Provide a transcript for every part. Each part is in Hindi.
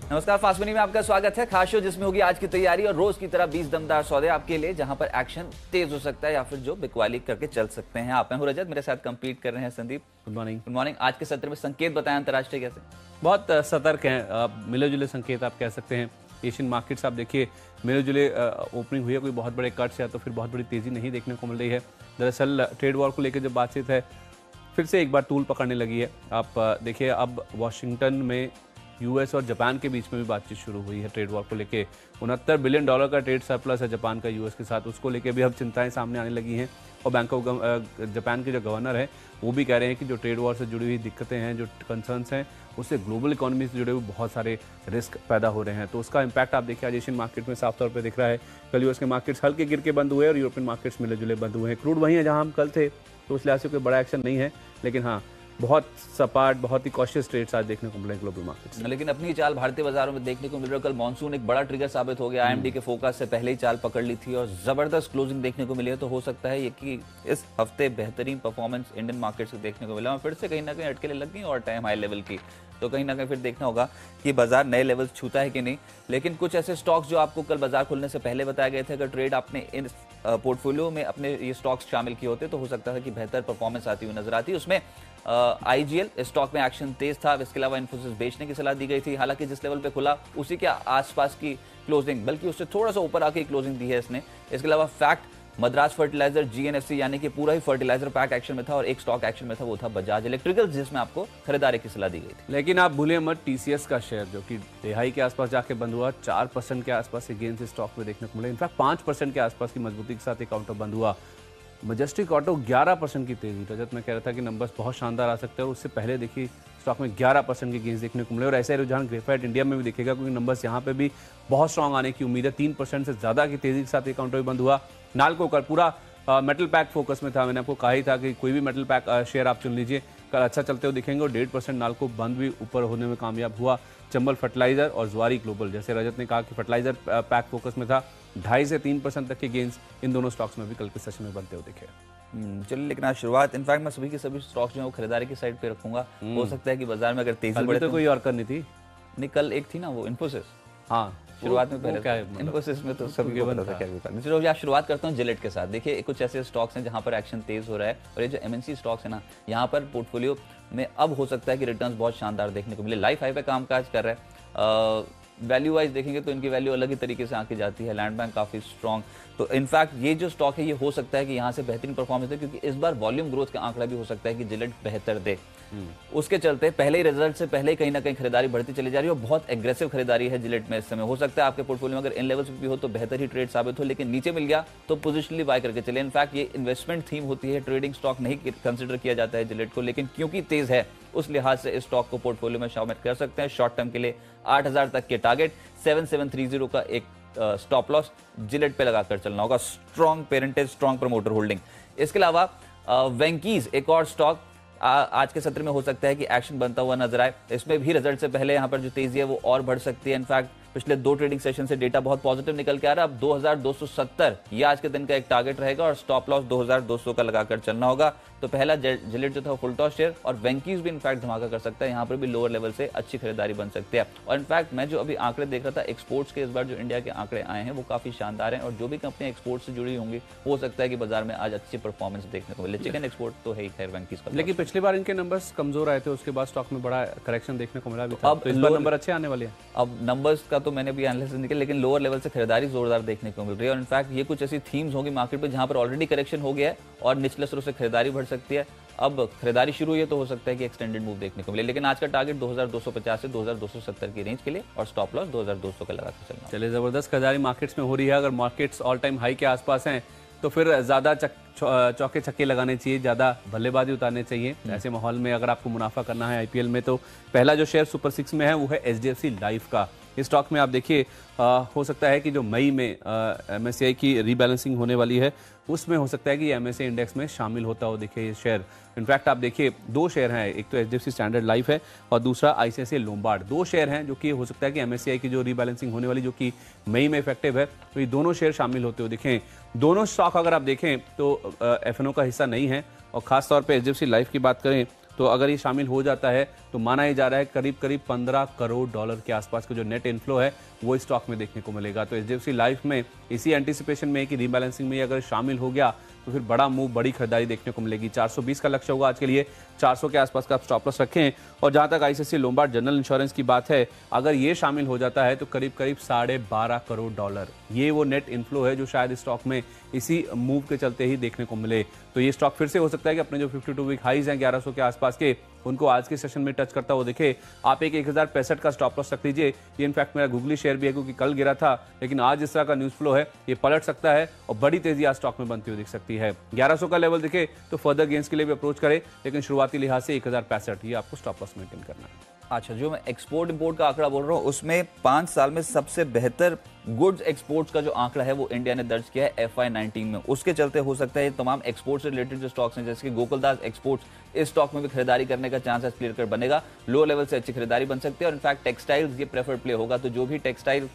नमस्कार, फास्ट मनी में आपका स्वागत है। खास शो जिसमें होगी आज की तैयारी और रोज की तरह 20 दमदार सौदे आपके लिए, जहां पर एक्शन तेज हो सकता है या फिर जो बिकवाली करके चल सकते हैं। आप मैं हूं रजत, मेरे साथ कंप्लीट कर रहे हैं Sandeep. Good morning. Good morning. आज के सत्र में संकेत बताएं अंतर्राष्ट्रीय कैसे? बहुत सतर्क हैं, मिले जुले संकेत आप कह सकते हैं। एशियन मार्केट्स आप देखिए मिले जुले ओपनिंग हुई है, कोई बहुत बड़े कट्स या तो फिर बहुत बड़ी तेजी नहीं देखने को मिल रही है। दरअसल ट्रेड वॉर को लेकर जब बातचीत है फिर से एक बार तूल पकड़ने लगी है। आप देखिए अब वॉशिंगटन में यूएस और जापान के बीच में भी बातचीत शुरू हुई है ट्रेड वॉर को लेके। $69 बिलियन का ट्रेड सरप्लस है जापान का यूएस के साथ, उसको लेके भी अब चिंताएं सामने आने लगी हैं। और बैंक ऑफ जापान के जो गवर्नर है वो भी कह रहे हैं कि जो ट्रेड वॉर से जुड़ी हुई दिक्कतें हैं, जो कंसर्न्स हैं, उससे ग्लोबल इकोनॉमी से जुड़े हुए बहुत सारे रिस्क पैदा हो रहे हैं। तो उसका इंपैक्ट आप देखिए आज एशियन मार्केट में साफ तौर पे दिख रहा है। कल यूएस के मार्केट्स हल्के गिर के बंद हुए और यूरोपियन मार्केट्स मिले जुले बंद हुए हैं। क्रूड वहीं है जहां हम कल थे, तो उस लिहाज से कोई बड़ा एक्शन नहीं है, लेकिन हाँ बहुत सपाट, बहुत ही कॉशियस ट्रेड्स आज देखने को मिले ग्लोबल मार्केट्स। लेकिन अपनी चाल भारतीय बाजारों में देखने को मिल रहा है। कल मॉनसून एक बड़ा ट्रिगर साबित हो गया। आईएमडी के फोकस से पहले ही चाल पकड़ ली थी और जबरदस्त क्लोजिंग देखने को मिली है। तो हो सकता है ये कि इस हफ्ते बेहतरीन परफॉर्मेंस इंडियन मार्केट से देखने को मिला और फिर से कहीं ना कहीं अटकलें लग गई और टाइम हाई लेवल की। तो कहीं ना कहीं फिर देखना होगा कि बाजार नए लेवल्स छूता है कि नहीं। लेकिन कुछ ऐसे स्टॉक्स जो आपको कल बाजार खुलने से पहले बताए गए थे, अगर ट्रेड आपने इन पोर्टफोलियो में अपने ये स्टॉक्स शामिल किए होते तो हो सकता है कि बेहतर परफॉर्मेंस आती हुई नजर आती। उसमें आईजीएल स्टॉक में एक्शन तेज था। इसके अलावा इन्फोसिस बेचने की सलाह दी गई थी। हालांकि जिस लेवल पे खुला उसी के आसपास की क्लोजिंग, बल्कि उससे थोड़ा सा ऊपर आके क्लोजिंग दी है इसने। इसके अलावा फैक्ट मद्रास फर्टिलाइजर जीएनएफसी यानी कि पूरा ही फर्टिलाइजर पैक एक्शन में था और एक स्टॉक एक्शन में था, वो था बजाज इलेक्ट्रिकल्स, जिसमें आपको खरीदारी की सलाह दी गई थी। लेकिन आप भूलिए मत टीसीएस का शेयर जो कि तिहाई के आसपास जाके बंद हुआ, 4% के आसपास के गेन से स्टॉक में देखने को मिले। इनफैक्ट 5% के आसपास की मजबूती के साथ एक काउंटर बंद हुआ। मजेस्टिक ऑटो 11% की तेजी। रजत में कह रहा था कि नंबर्स बहुत शानदार आ सकते हैं और उससे पहले देखिए स्टॉक में 11% के गेंस देखने को मिले और ऐसा ही रुझान ग्रेफाइट इंडिया में भी दिखेगा, क्योंकि नंबर्स यहाँ पे भी बहुत स्ट्रॉन्ग आने की उम्मीद है। 3% से ज़्यादा की तेजी के साथ ये काउंटर भी बंद हुआ। नाल्को कल पूरा मेटल पैक फोकस में था। मैंने आपको कहा ही था कि कोई भी मेटल पैक शेयर आप चुन लीजिए, कल अच्छा चलते हुए दिखेंगे और 1.5% नाल्को बंद भी ऊपर होने में कामयाब हुआ। चंबल फर्टिलाइजर और ज्वारी ग्लोबल, जैसे रजत ने कहा कि फर्टिलाइजर पैक फोकस में था, 2.5 से 3% तक के गेंस इन दोनों स्टॉक्स में भी कल के सेशन में बनते हुए दिखे। चलिए, लेकिन आज शुरुआत इनफैक्ट मैं सभी के सभी स्टॉक्स जो है वो खरीदारी की साइड पे रखूंगा। हो सकता है कि बाजार में अगर तेजी बढ़े तो कोई और करनी थी नहीं। कल एक थी ना वो इन्फोसिस, हाँ शुरुआत में पहले क्या है इन्फोसिस में तो सभी को पता था क्या भी। चलो आज शुरुआत करता हूँ जिलेट के साथ। देखिए कुछ ऐसे स्टॉक्स हैं जहां पर एक्शन तेज हो रहा है और ये जो एमएनसी स्टॉक्स है ना, यहाँ पर पोर्टफोलियो में अब हो सकता है कि रिटर्न्स बहुत शानदार देखने को मिले। लाइफ हाई पे कामकाज कर रहा है। वैल्यू वाइज देखेंगे तो इनकी वैल्यू अलग ही तरीके से आके जाती है। लैंड बैंक काफी स्ट्रॉन्ग। तो इनफैक्ट ये जो स्टॉक है ये हो सकता है कि यहाँ से बेहतरीन परफॉर्मेंस दे, क्योंकि इस बार वॉल्यूम ग्रोथ का आंकड़ा भी हो सकता है कि जिलेट बेहतर दे। उसके चलते पहले ही रिजल्ट से पहले ही कहीं ना कहीं खरीदारी बढ़ती चली जा रही है और बहुत एग्रेसिव खरीदारी है जिलेट में इस समय। हो सकता है आपके पोर्टफोलियो में अगर इन लेवल्स भी हो तो बेहतर ही ट्रेड साबित हो, लेकिन नीचे मिल गया तो पोजिशनली बाय करके चले। इनफैक्ट ये इन्वेस्टमेंट थीम होती है, ट्रेडिंग स्टॉक नहीं कंसिडर किया जाता है जिलेट को, लेकिन क्योंकि तेज है उस लिहाज से इस स्टॉक को पोर्टफोलियो में शामिल कर सकते हैं। शॉर्ट टर्म के लिए 8,000 तक के टारगेट, 7730 का एक स्टॉप लॉस जिलेट पे लगाकर चलना होगा। Strong parentage, strong promoter holding. इसके अलावा वेंकीज एक और स्टॉक आज के सत्र में हो सकता है कि एक्शन बनता हुआ नजर आए। इसमें भी रिजल्ट से पहले यहाँ पर जो तेजी है वो और बढ़ सकती है। इनफैक्ट पिछले 2 ट्रेडिंग सेशन से डेटा बहुत पॉजिटिव निकल के आ रहा है। अब 2270 ये आज के दिन का एक टारगेट रहेगा और स्टॉप लॉस 2200 का लगाकर चलना होगा। तो पहला जिलेट जो था फुल टॉस शेयर और वेंकीज भी इनफैक्ट धमाका कर सकता है। यहाँ पर भी लोअर लेवल से अच्छी खरीदारी बन सकती है। और इनफैक्ट मैं जो अभी आंकड़े देख रहा था एक्सपोर्ट्स के, इस बार जो इंडिया के आंकड़े आए हैं वो काफी शानदार हैं और जो भी कंपनियां एक्सपोर्ट से जुड़ी होंगी हो सकता है कि बाजार में आज अच्छी परफॉर्मेंस देखने को मिले। चिकन एक्सपोर्ट तो है ही खैर वेंकीज का, लेकिन पिछली बार इनके नंबर्स कमजोर आए थे, उसके बाद स्टॉक में बड़ा करेक्शन देखने को मिला भी था। अब इस बार नंबर अच्छे आने वाले हैं। अब नंबर्स का तो मैंने भी एनालिसिस निकले, लेकिन लोअर लेवल से खरीदारी जोरदार देखने को मिल रही है। और इनफैक्ट ये कुछ ऐसी थीम्स होगी मार्केट पे जहां पर ऑलरेडी करेक्शन हो गया है और निचले स्तरों से खरीदारी बढ़ सकती है। अब खरीदारी शुरू हुई है तो हो सकता है कि एक्सटेंडेड मूव देखने को मिले, लेकिन आज का टारगेट 2250 से 2270 की रेंज के लिए और स्टॉप लॉस 2200 का लगा के चलना। चलिए, जबरदस्त खरीदारी मार्केट्स में हो रही है। अगर मार्केट्स ऑल टाइम हाई के आसपास हैं तो फिर ज़्यादा चौके छक्के लगाने चाहिए, ज़्यादा बल्लेबाजी उतारने चाहिए। ऐसे माहौल में अगर आपको मुनाफा करना है आईपीएल में तो पहला जो शेयर सुपर 6 में है वो है एचडीएफसी लाइफ का। इस स्टॉक में आप देखिए हो सकता है कि जो मई में एमएससीआई की रीबैलेंसिंग होने वाली है उसमें हो सकता है कि एमएससीआई इंडेक्स में शामिल होता हो देखिए ये शेयर। इनफैक्ट आप देखिए 2 शेयर हैं, एक तो एचडीएफसी स्टैंडर्ड लाइफ है और दूसरा आईसीआईसीआई लोम्बार्ड। 2 शेयर हैं जो कि हो सकता है कि एमएससीआई की जो रीबैलेंसिंग होने वाली जो कि मई में इफेक्टिव है, तो ये दोनों शेयर शामिल होते हुए दिखें। दोनों स्टॉक अगर आप देखें तो एफएनओ का हिस्सा नहीं है और खासतौर पर एचडीएफसी लाइफ की बात करें तो अगर ये शामिल हो जाता है तो माना ही जा रहा है करीब करीब $15 करोड़ के आसपास का जो नेट इनफ्लो है वो इस स्टॉक में देखने को मिलेगा। तो एचडीएफसी लाइफ में इसी एंटीसिपेशन में कि रीबैलेंसिंग में अगर शामिल हो गया तो फिर बड़ा मूव, बड़ी खरीदारी देखने को मिलेगी। 420 का लक्ष्य होगा आज के लिए, 400 के आसपास का आप स्टॉप लॉस रखें। और जहां तक आईसीआईसीआई लोम्बार्ड जनरल इंश्योरेंस की बात है, अगर ये शामिल हो जाता है तो करीब करीब $12.5 करोड़ ये वो नेट इनफ्लो है जो शायद इस स्टॉक में इसी मूव के चलते ही देखने को मिले। तो ये स्टॉक फिर से हो सकता है कि अपने जो 52 वीक हाइज हैं 1100 के आसपास के, उनको आज के सेशन में टच करता हुआ दिखे। आप एक 1065 का स्टॉप लॉस रख लीजिए। ये इनफैक्ट मेरा गूगली शेयर भी है क्योंकि कल गिरा था, लेकिन आज इस तरह का न्यूज फ्लो है ये पलट सकता है और बड़ी तेजी आज स्टॉक में बनती हुई दिख सकती है। 1100 का लेवल दिखे तो फर्दर गेंस के लिए भी अप्रोच करें, लेकिन शुरुआती लिहाज से 1065 ये आपको स्टॉप लॉस मेंटेन करना है। अच्छा, जो मैं एक्सपोर्ट इंपोर्ट का आंकड़ा बोल रहा हूँ उसमें 5 साल में सबसे बेहतर गुड्स एक्सपोर्ट्स का जो आंकड़ा है वो इंडिया ने दर्ज किया है FY19 में। उसके चलते हो सकता है तमाम एक्सपोर्ट से रिलेटेड जो स्टॉक्स हैं जैसे कि गोकुलदास एक्सपोर्ट्स, इस स्टॉक में भी खरीदारी करने का चांसेस क्लियर कर बनेगा। लो लेवल से अच्छी खरीदारी बन सकती है और इनफैक्ट टेक्सटाइल्स ये प्रेफर्ड प्ले होगा। तो जो भी टेक्सटाइल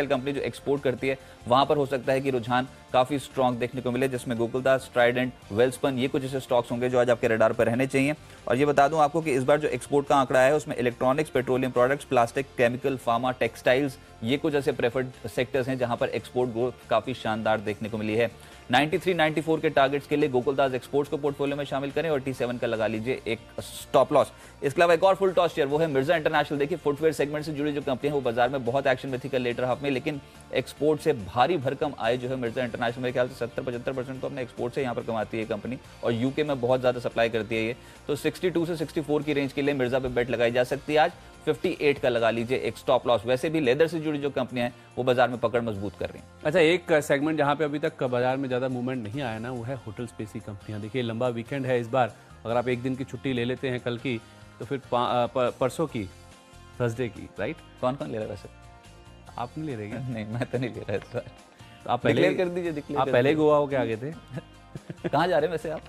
कंपनी जो एक्सपोर्ट करती है वहां पर हो सकता है कि रुझान काफी स्ट्रॉन्ग देखने को मिले, जिसमें गोकुलदास, ट्राइडेंट, वेल्सपन ये कुछ ऐसे स्टॉक्स होंगे जो आज आपके रडार पर रहने चाहिए। और ये बता दूं आपको कि इस बार जो एक्सपोर्ट का आंकड़ा है उसमें electronics, petroleum products, plastic, chemical, pharma, textiles ये कुछ ऐसे प्रेफर्ड सेक्टर्स हैं जहां पर एक्सपोर्ट ग्रोथ काफी शानदार देखने को मिली है। 93-94 के टारगेट्स के लिए गोकुलदास एक्सपोर्ट्स को पोर्टफोलियो में शामिल करें और T7 का लगा लीजिए एक स्टॉप लॉस। इसके अलावा एक और फुल टॉस शेयर वो है मिर्जा इंटरनेशनल। देखिए फुटवेयर सेगमेंट से जुड़ी जो कंपनी है वो बाजार में बहुत एक्शन में थी कल लेटर हाफ में, लेकिन एक्सपोर्ट से भारी भरकम आए जो है मिर्जा इंटरनेशनल, मेरे ख्याल से 70-75% तो अपने एक्सपोर्ट से यहाँ पर कमाती है कंपनी और यूके में बहुत ज्यादा सप्लाई करती है ये। तो 62 से 64 की रेंज के लिए मिर्जा पे बेट लगाई जा सकती है। आज 58 का लगा लीजिए एक स्टॉप लॉस। वैसे भी लेदर से जुड़ी जो कंपनियां हैं वो बाजार में पकड़ मजबूत कर रही हैं। अच्छा, एक सेगमेंट जहां पे अभी तक बाजार में ज़्यादा मूवमेंट नहीं आया ना, वो है होटल स्पेस की कंपनियां। देखिए लंबा वीकेंड है इस बार, अगर आप एक दिन की छुट्टी ले लेते हैं कल की तो फिर परसों की, थर्सडे की, राइट? कौन कौन ले रहा है वैसे? आप नहीं ले रहे क्या? नहीं, मैं तो नहीं ले रहा इस बार। आप पहले कर दीजिए। आप पहले गोवा होके आ गए थे। कहाँ जा रहे हैं वैसे आप?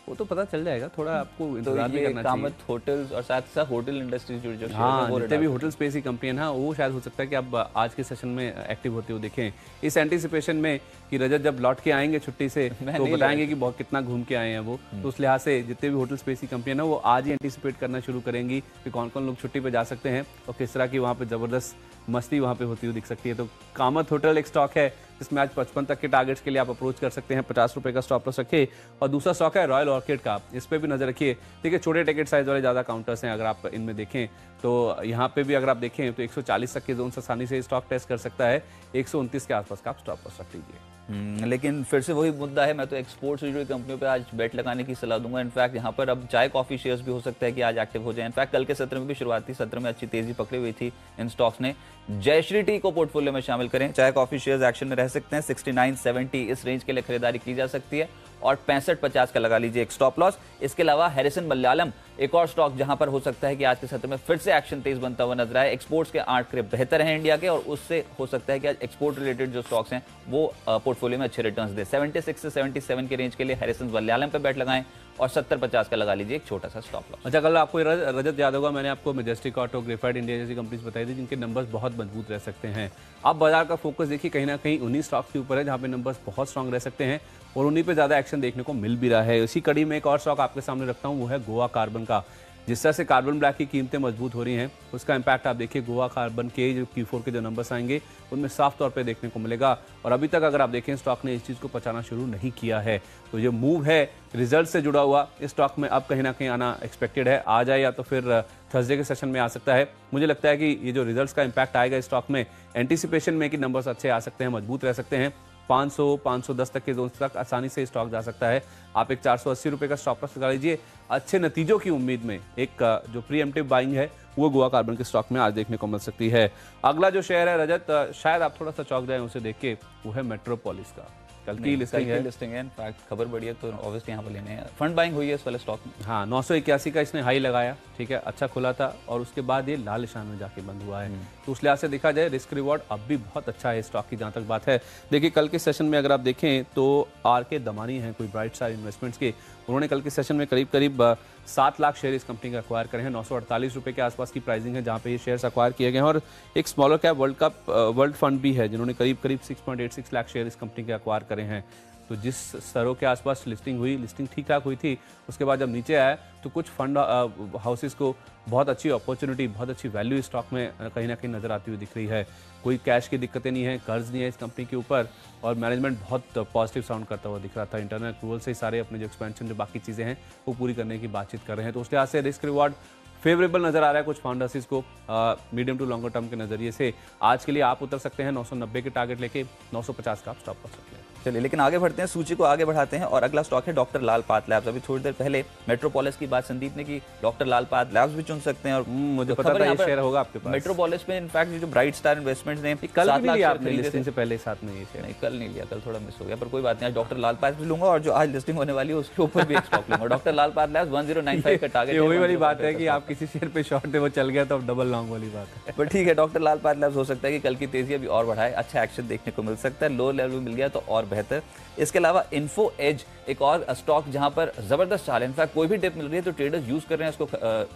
वो तो पता चल जाएगा, थोड़ा आपको इंतजार तो भी ये करना चाहिए। कामत होटल्स और साथ साथ होटल इंडस्ट्री जुड़ी जो हाँ, जितने भी होटल स्पेस की कंपनी है ना, वो शायद हो सकता है कि आप आज के सेशन में एक्टिव होते हुए देखें, इस एंटीसिपेशन में कि रजत जब लौट के आएंगे छुट्टी से तो बताएंगे कि बहुत कितना घूम के आए हैं वो। तो उस लिहाज से जितने भी होटल स्पेस की कंपनी है ना, वो आज ही एंटीसिपेट करना शुरू करेंगी कि कौन कौन लोग छुट्टी पे जा सकते हैं और किस तरह की वहाँ पे जबरदस्त मस्ती वहाँ पे होती हुई दिख सकती है। तो कामत होटल एक स्टॉक है जिसमें आज 55 तक के टारगेट्स के लिए आप अप्रोच कर सकते हैं। 50 रुपए का स्टॉप लॉस रखिए। और दूसरा स्टॉक है रॉयल ऑर्किड का, इस पे भी नजर रखिए। देखिए छोटे टिकट साइज वाले ज़्यादा काउंटर्स हैं, अगर आप इनमें देखें तो यहाँ पे भी अगर आप देखें तो 140 तक के जोन से आसानी से स्टॉक टेस्ट कर सकता है। 129 के आसपास का आप स्टॉप लॉस रख लीजिए। लेकिन फिर से वही मुद्दा है, मैं तो एक्सपोर्ट से जुड़ी कंपनियों पे आज बेट लगाने की सलाह दूंगा। इनफैक्ट यहाँ पर अब चाय कॉफी शेयर्स भी हो सकता है कि आज एक्टिव हो जाए। इनफैक्ट कल के सत्र में भी शुरुआती सत्र में अच्छी तेजी पकड़ी हुई थी इन स्टॉक्स ने। जयश्री टी को पोर्टफोलियो में शामिल करें। चाय कॉफी शेयर्स एक्शन में रह सकते हैं। 69-70 इस रेंज के लिए खरीदारी की जा सकती है और 65-50 का लगा लीजिए एक स्टॉप लॉस। इसके अलावा हैरिसन मलयालम एक और स्टॉक जहां पर हो सकता है कि आज के सत्र में फिर से एक्शन तेज बनता हुआ नजर आए। एक्सपोर्ट्स के आंकड़े बेहतर हैं इंडिया के और उससे हो सकता है कि आज एक्सपोर्ट रिलेटेड जो स्टॉक्स हैं वो पोर्टफोलियो में अच्छे रिटर्न्स दे। 76 से 77 के रेंज के लिए हैरिसन मलयालम पे बैट लगाएं और 70-50 का लगा लीजिए एक छोटा सा स्टॉप लॉस। अच्छा, कल आपको रजत याद होगा, मैंने आपको मैजेस्टिक ऑटो, ग्रेफाइट इंडिया जैसी कंपनीज बताई थी जिनके नंबर्स बहुत मजबूत रह सकते हैं। अब बाजार का फोकस देखिए कहीं ना कहीं उन्हीं स्टॉक्स के ऊपर है जहां पे नंबर्स बहुत स्ट्रांग रह सकते हैं और उन्हीं पे ज़्यादा एक्शन देखने को मिल भी रहा है। इसी कड़ी में एक और स्टॉक आपके सामने रखता हूँ, वो है गोवा कार्बन का। जिस तरह से कार्बन ब्लैक की कीमतें मजबूत हो रही हैं, उसका इंपैक्ट आप देखिए गोवा कार्बन के जो Q4 के जो नंबर्स आएंगे उनमें साफ तौर पे देखने को मिलेगा। और अभी तक अगर आप देखें स्टॉक ने इस चीज़ को पचाना शुरू नहीं किया है। तो ये मूव है रिजल्ट से जुड़ा हुआ, इस स्टॉक में अब कहीं ना कहीं आना एक्सपेक्टेड है। आ जाए या तो फिर थर्सडे के सेशन में आ सकता है। मुझे लगता है कि ये जो रिजल्ट्स का इंपैक्ट आएगा इस स्टॉक में, एंटीसिपेशन में कि नंबर्स अच्छे आ सकते हैं, मजबूत रह सकते हैं। 500-510 तक के जोन तक आसानी से स्टॉक जा सकता है। आप एक 480 रुपए का स्टॉप लॉस लगा लीजिए। अच्छे नतीजों की उम्मीद में एक जो प्रीएम्प्टिव बाइंग है वो गोवा कार्बन के स्टॉक में आज देखने को मिल सकती है। अगला जो शेयर है रजत, शायद आप थोड़ा सा चौंक जाए उसे देख के, वो है मेट्रोपोलिस का। कल की लिस्टिंग है। इनफैक्ट खबर बढ़ी है तो ऑब्वियसली यहाँ पर लेने हैं। फंड बाइंग हुई है इस वाले स्टॉक में। हाँ, 981 का इसने हाई लगाया, ठीक है, अच्छा खुला था और उसके बाद ये लाल निशान में जाके बंद हुआ है। तो उस लिहाज से देखा जाए रिस्क रिवॉर्ड अब भी बहुत अच्छा है स्टॉक की जहाँ तक बात है। देखिए कल के सेशन में अगर आप देखें तो RK दमानी हैं कोई ब्राइट स्टार इन्वेस्टमेंट्स के, उन्होंने कल के सेशन में करीब करीब 7 लाख शेयर इस कंपनी का अक्वायर करे हैं। 948 रुपये के आसपास की प्राइसिंग है जहाँ पे ये शेयर्स अक्वायर किए गए हैं। और एक स्मॉलर कैप वर्ल्ड फंड भी है जिन्होंने करीब करीब 6.86 लाख शेयर इस कंपनी के अक्वायर करे हैं। तो जिस स्तरों के आसपास लिस्टिंग हुई, लिस्टिंग ठीक ठाक हुई थी, उसके बाद जब नीचे आया तो कुछ फंड हाउसेस को बहुत अच्छी अपॉर्चुनिटी, बहुत अच्छी वैल्यू इस स्टॉक में कहीं ना कहीं नज़र आती हुई दिख रही है। कोई कैश की दिक्कतें नहीं है, कर्ज नहीं है इस कंपनी के ऊपर, और मैनेजमेंट बहुत पॉजिटिव साउंड करता हुआ दिख रहा था। इंटरनल अप्रूवल से ही सारे अपने जो एक्सपेंशन, जो बाकी चीज़ें हैं वो पूरी करने की बातचीत कर रहे हैं। तो उस लिहाज से रिस्क रिवॉर्ड फेवरेबल नजर आ रहा है कुछ फाउंडर्स को मीडियम टू लॉन्गर टर्म के नजरिए से। आज के लिए आप उतर सकते हैं 990 के टारगेट लेके, 950 का आप स्टॉप कर सकते हैं। चलिए, लेकिन आगे बढ़ते हैं, सूची को आगे बढ़ाते हैं और अगला स्टॉक है डॉक्टर लाल पाथ लैब्स। अभी थोड़ी देर पहले मेट्रोपोलिस की बात संदीप ने की, डॉक्टर लाल पाथ लैब्स भी चुन सकते हैं। और मुझे पता था ये शेयर होगा आपके पास। मेट्रोपोलिस में इनफैक्ट जो ब्राइट स्टार इन्वेस्टमेंट्स ने कल भी लिया आपने लिस्टिंग से पहले, साथ में ये शेयर? नहीं, कल नहीं लिया, कल थोड़ा मिस हो गया, पर कोई बात नहीं, आज डॉक्टर लाल पाथ भी लूंगा और जो आज लिस्टिंग होने वाली है उसके ऊपर भी एक स्टॉक लूंगा। डॉक्टर लाल पाथ लैब्स 1095 का टारगेट है। वही वाली बात है कि आप किसी शेयर पे शॉर्ट थे, वो चल गया तो अब डबल लॉन्ग वाली बात है। पर ठीक है, डॉक्टर लाल पाथ लैब्स हो सकता है कि कल की तेजी अभी और बढ़ाए, अच्छा एक्शन देखने को मिल सकता है, लो लेवल मिल गया तो और बेहतर। इसके अलावा इन्फो एज एक और स्टॉक जहां पर जबरदस्त चाल है, इनफैक्ट कोई भी डिप मिल रही है तो ट्रेडर्स यूज कर रहे हैं इसको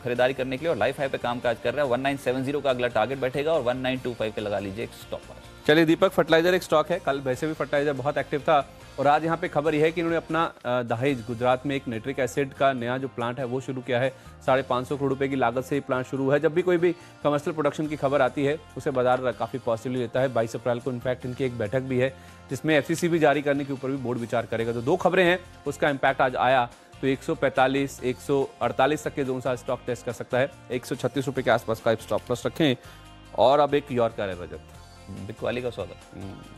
खरीदारी करने के लिए और लाइफ हाई पे काम काज कर रहा है। 1970 का अगला टारगेट बैठेगा और 1925 पे लगा लीजिए एक स्टॉप लॉस। चलिए, दीपक फर्टिलाइजर एक स्टॉक है, कल वैसे भी फर्टिलाइजर बहुत एक्टिव था और आज यहाँ पे खबर यह है कि इन्होंने अपना दहेज गुजरात में एक नाइट्रिक एसिड का नया जो प्लांट है वो शुरू किया है। 550 करोड़ रुपए की लागत से ये प्लांट शुरू है। जब भी कोई भी कमर्शियल प्रोडक्शन की खबर आती है उसे बाजार काफ़ी पॉजिटिवली लेता है। 22 अप्रैल को इनफैक्ट इनकी एक बैठक भी है जिसमें FCC भी जारी करने के ऊपर भी बोर्ड विचार करेगा। तो दो खबरें हैं, उसका इम्पैक्ट आज आया तो 145, 148 तक के जोन सा स्टॉक टेस्ट कर सकता है। 136 रुपये के आसपास का स्टॉप लॉस रखें। और अब एक यॉर्कर है रजत, बिकवाली का सौदा,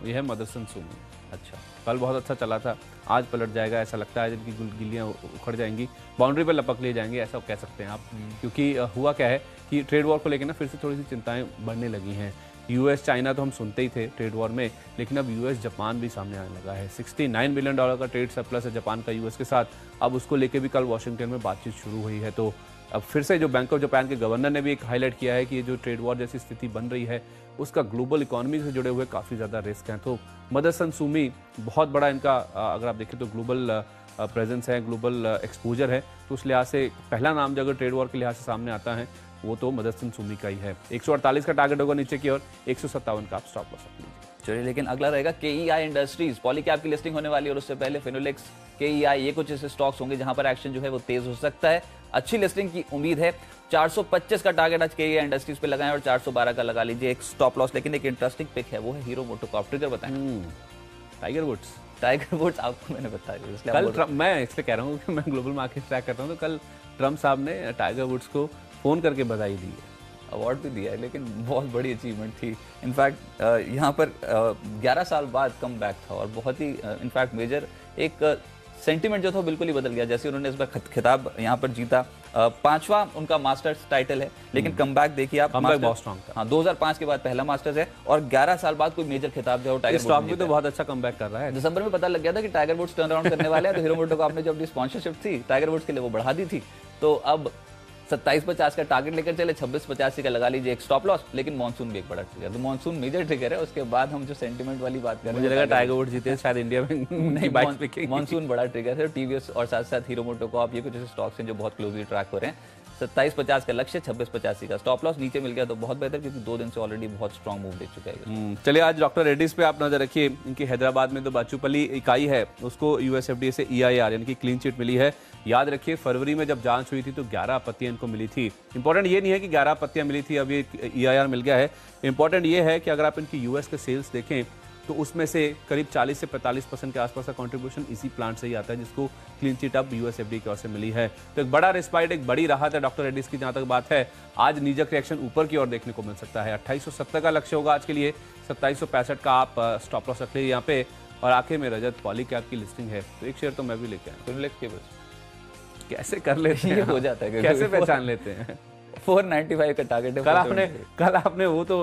यह है मदरसन सुमी। अच्छा, कल बहुत अच्छा चला था, आज पलट जाएगा ऐसा लगता है, जिनकी गिल्लियाँ उखड़ जाएंगी, बाउंड्री पर लपक लिए जाएंगे, ऐसा कह सकते हैं आप। क्योंकि हुआ क्या है कि ट्रेड वॉर को लेकर ना फिर से थोड़ी सी चिंताएं बढ़ने लगी हैं। US चाइना तो हम सुनते ही थे ट्रेड वॉर में, लेकिन अब US जापान भी सामने आने लगा है। $69 बिलियन का ट्रेड सरप्लस है जापान का US के साथ। अब उसको लेके भी कल वॉशिंगटन में बातचीत शुरू हुई है। तो अब फिर से जो बैंक ऑफ जापान के गवर्नर ने भी एक हाईलाइट किया है कि ये जो ट्रेड वॉर जैसी स्थिति बन रही है उसका ग्लोबल इकोनॉमी से जुड़े हुए काफ़ी ज़्यादा रिस्क हैं। तो मदरसन सुमी बहुत बड़ा इनका अगर आप देखें तो ग्लोबल प्रेजेंस है, ग्लोबल एक्सपोजर है। तो उस लिहाज से पहला नाम जो अगर ट्रेड वॉर के लिहाज से सामने आता है वो तो मदरसन सुमी का ही है। 148 का टारगेट होगा नीचे की ओर, 157 का आप स्टॉप लॉस रख लीजिए। चलिए, लेकिन अगला रहेगा KEI इंडस्ट्रीज। पॉलीकैप की लिस्टिंग होने वाली है और उससे पहले फिनोलेक्स, KEI, ये कुछ ऐसे स्टॉक्स होंगे जहां पर एक्शन जो है वो तेज हो सकता है। अच्छी लिस्टिंग की उम्मीद है। 425 का टारगेट आज KEI इंडस्ट्रीज पे लगाएं और 412 का लगा लीजिए एक स्टॉप लॉस। लेकिन एक इंटरेस्टिंग पिक है, वो है हीरो मोटोकॉर्प। ट्रिगर बताएं। Tiger Woods. टाइगर वुड्स आपको मैंने बताया, इसलिए कल मैं इसलिए कह रहा हूँ कि मैं ग्लोबल मार्केट ट्रैक करता हूँ, तो कल ट्रम्प साहब ने टाइगर वुड्स को फ़ोन करके बधाई दी है, अवार्ड भी दिया है, लेकिन बहुत बड़ी अचीवमेंट थी। इनफैक्ट यहाँ पर 11 साल बाद कम बैक था और बहुत ही इनफैक्ट मेजर एक सेंटिमेंट जो था बिल्कुल ही बदल गया। जैसे उन्होंने इस बार खिताब यहाँ पर जीता, 5वां उनका मास्टर्स टाइटल है, लेकिन कमबैक देखिए आप, बहुत स्ट्रांग था। हाँ, 2005 के बाद पहला मास्टर्स है और 11 साल बाद कोई मेजर खिताब जो टाइगर स्टॉक भी तो बहुत अच्छा कमबैक कर रहा है। दिसंबर में पता लग गया था कि टाइगर वुड्स टर्न अराउंड करने वाले हैं, तो हीरो मोटोकॉर्प ने जो अपनी स्पॉन्सरशिप थी टाइगर वुड्स के लिए वो बढ़ा दी थी। तो अब 2750 का टारगेट लेकर चले, 2685 का लगा लीजिए एक स्टॉप लॉस। लेकिन मानसून भी एक बड़ा ट्रिगर, तो मानसून मेजर ट्रिगर है। उसके बाद हम जो सेंटिमेंट वाली बात कर रहे हैं, मुझे लगा टाइगर वुड्स जीते शायद इंडिया में नहीं, मानसून बड़ा ट्रिगर है। TVS और साथ साथ हीरो मोटोकॉर्प, ये कुछ ऐसे स्टॉक्स हैं जो बहुत क्लोजली ट्रैक हो रहे हैं। 2750 का लक्ष्य, 2685 का स्टॉप लॉस। नीचे मिल गया तो बहुत बेहतर, क्योंकि 2 दिन से ऑलरेडी बहुत स्ट्रॉन्ग मूव देख चुका है। चलिए, आज डॉक्टर रेड्डीज पे आप नजर रखिए। इनकी हैदराबाद में जो बाचूपल्ली इकाई है उसको US FDA से EIR यानी कि क्लीन चिट मिली है। याद रखिए, फरवरी में जब जांच हुई थी तो 11 आपत्तियां इनको मिली थी। इंपॉर्टेंट ये नहीं है कि 11 आपत्तियां मिली थी, अभी EIR मिल गया है। इंपॉर्टेंट ये है कि अगर आप इनकी US के सेल्स देखें तो उसमें से करीब 40 से 45% के आसपास का कंट्रीब्यूशन इसी प्लांट से ही आता है, जिसको क्लीन चिट अब US FDA की ओर से मिली है। तो एक बड़ा रिस्पाइट, एक बड़ी राहत है डॉक्टर रेड्डीज की। जहां तक बात है, आज नीजक रिएक्शन ऊपर की ओर देखने को मिल सकता है। 2870 का लक्ष्य होगा आज के लिए, 2765 का आप स्टॉप लॉस रख लीजिए यहाँ पे। और आखिर में रजत, पॉलीकैप की लिस्टिंग है तो एक शेयर तो मैं भी लेके आया। फिनोलेक्स के बस कैसे कर लेते हैं, हो जाता है, कैसे पहचान लेते हैं। 495 का टारगेट है। कल आपने वो तो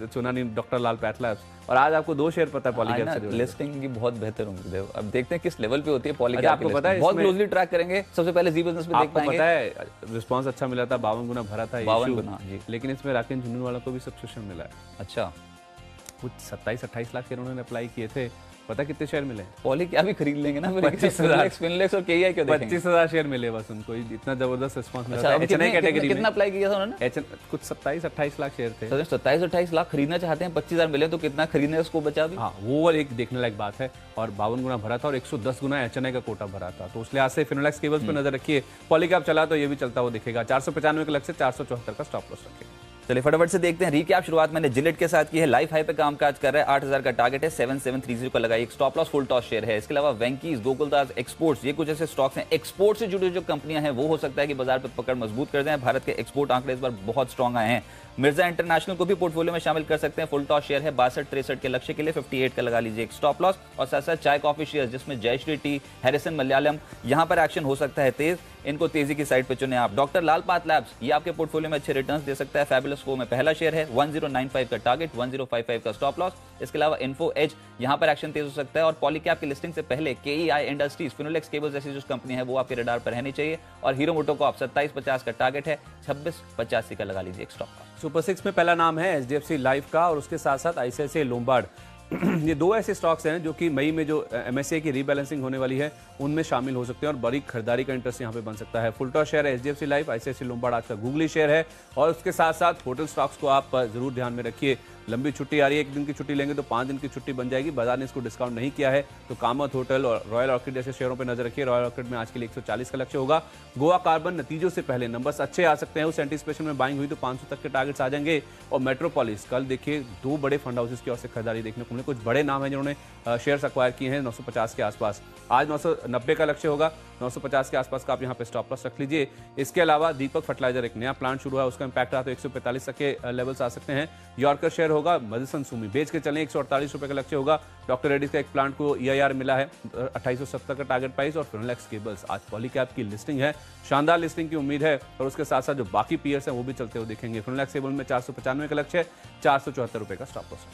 चुना नहीं, डॉक्टर लाल पाथ लैब्स, और आज आपको 2 शेयर पता है पॉलीकैप से। लिस्टिंग की बहुत बेहतर उम्मीद है। अब देखते हैं किस लेवल पे होती है पॉलीकैप। आपको पता है, बहुत क्लोजली ट्रैक करेंगे। सबसे पहले जी बिजनेस में देख पाएंगे। पता है रिस्पांस अच्छा मिला था, 52 गुना भरा था, 52 गुना जी। लेकिन इसमें राकेश झुनझुनवाला को भी सब्सक्रिप्शन मिला है। अच्छा, कुछ 27-28 लाख शेयर उन्होंने अप्लाई किए थे पता कितने शेयर मिले? पॉली क्या भी खरीद लेंगे ना, 25,000 फिनोलेक्स और केईआई क्यों देखेंगे? 25,000 शेयर मिले बस उनको, इतना जबरदस्त रिस्पांस मिला। अच्छा, HNI कैटेगरी में कितना अप्लाई किया था उन्होंने? कुछ 27-28 लाख शेयर थे। 27-28 लाख खरीदना चाहते हैं, 25,000 मिले तो कितना खरीदने का स्कोप बचा भी? हाँ, वो एक देखने लायक बात है। और 52 गुना भरा था और 110 गुना HNI का कोटा भरा था, तो उस लिहाज से फिनोलेक्स केबल्स पर नजर रखिए। पॉलीकैब चला तो ये भी चलता हुआ दिखेगा। 495 के लक्ष्य से 474 का स्टॉप लॉस रखेगा। चलिए फटाफट से देखते हैं रिकैप। शुरुआत मैंने जिलेट के साथ की है, लाइफ हाई पे कामकाज कर रहा है, 8000 का टारगेट है, 7730 का लगाई, एक stop loss full toss share है। इसके अलावा वेंकीज, गोकुलदास, एक्सपोर्ट्स, ये कुछ ऐसे स्टॉक्स हैं एक्सपोर्ट से जुड़ी जो कंपनियां हैं वो हो सकता है कि बाजार पर पकड़ मजबूत कर दें। भारत के एक्सपोर्ट आंकड़े इस बार बहुत स्ट्रॉन्ग आए हैं। मिर्जा इंटरनेशनल को भी पोर्टफोलियो में शामिल कर सकते हैं, फुल टॉस शेयर है, 62-63 के लक्ष्य के लिए 58 का लगा लीजिए एक स्टॉप लॉस। और साथ साथ चाय कॉफी शेयर जिसमें जयश्री टी, हैरिसन मलयालम, यहां पर एक्शन हो सकता है तेज, इनको तेजी की साइड पे चुने आप। डॉक्टर लाल पाथ लैब्स, ये आपके पोर्टफोलियो में अच्छे रिटर्न्स दे सकता है, फैबुलस को में पहला शेयर है, 1095 का टारगेट, 1055 का स्टॉप लॉस। इसके अलावा इन्फो एज, यहां पर एक्शन तेज हो सकता है। और पॉलीकैब की लिस्टिंग से पहले केईआई इंडस्ट्रीज, फिनोलेक्स केबल्स जैसी जो कंपनी है वो आपके रडार पर रहनी चाहिए। और हीरो मोटो को आप 2750 का टारगेट है, 2685 का लगा लीजिए एक स्टॉप लॉस। सुपर 6 में पहला नाम है HDFC लाइफ का और उसके साथ साथ ICICI लोम्बार्ड। ये दो ऐसे स्टॉक्स हैं जो कि मई में जो MSCI की रीबैलेंसिंग होने वाली है उनमें शामिल हो सकते हैं और बड़ी खरीदारी का इंटरेस्ट यहाँ पे बन सकता है। फुल टॉस शेयर है HDFC लाइफ, ICICI लोम्बार्ड आज का गूगली शेयर है। और उसके साथ साथ होटल स्टॉक्स को आप जरूर ध्यान में रखिए। लंबी छुट्टी आ रही है, 1 दिन की छुट्टी लेंगे तो 5 दिन की छुट्टी बन जाएगी। बाजार ने इसको डिस्काउंट नहीं किया है, तो कामत होटल और रॉयल ऑर्किड जैसे शेयरों पर नजर रखिए। रॉयल ऑर्किड में आज के लिए 140 का लक्ष्य होगा। गोवा कार्बन नतीजों से पहले नंबर्स अच्छे आ सकते हैं, उस एंटीसिपेशन में बाइंग हुई तो 500 तक के टारगेट्स आ जाएंगे। और मेट्रोपोलिस कल देखिए 2 बड़े फंड हाउसेस की ओर से खरीदारी देखने को मिले, कुछ बड़े नाम हैं जिन्होंने शेयर्स अक्वायर किए हैं 950 के आसपास। आज 990 का लक्ष्य होगा, 950 के आसपास का आप यहाँ पे स्टॉप लॉस रख लीजिए। इसके अलावा दीपक फर्टिलाइजर एक नया प्लांट शुरू है, उसका इंपैक्ट रहा तो 145 तक के लेवल्स आ सकते हैं। यॉर्कर शेयर होगा, मदसन सुमी बेच के चलें, 148 रुपए का लक्ष्य होगा। डॉक्टर रेड्डीज का एक प्लांट को EIR मिला है, 2870 का टारगेट प्राइस। और फिनोलेक्स केबल्स आज पॉलीकैब की लिस्टिंग है, शानदार लिस्टिंग की उम्मीद है। और उसके साथ साथ जो बाकी पीयर्स हैं वो भी चलते हुए दिखेंगे। फिनोलेक्स केबल में 495 का लक्ष्य है, 474 रुपए का स्टॉप लॉस।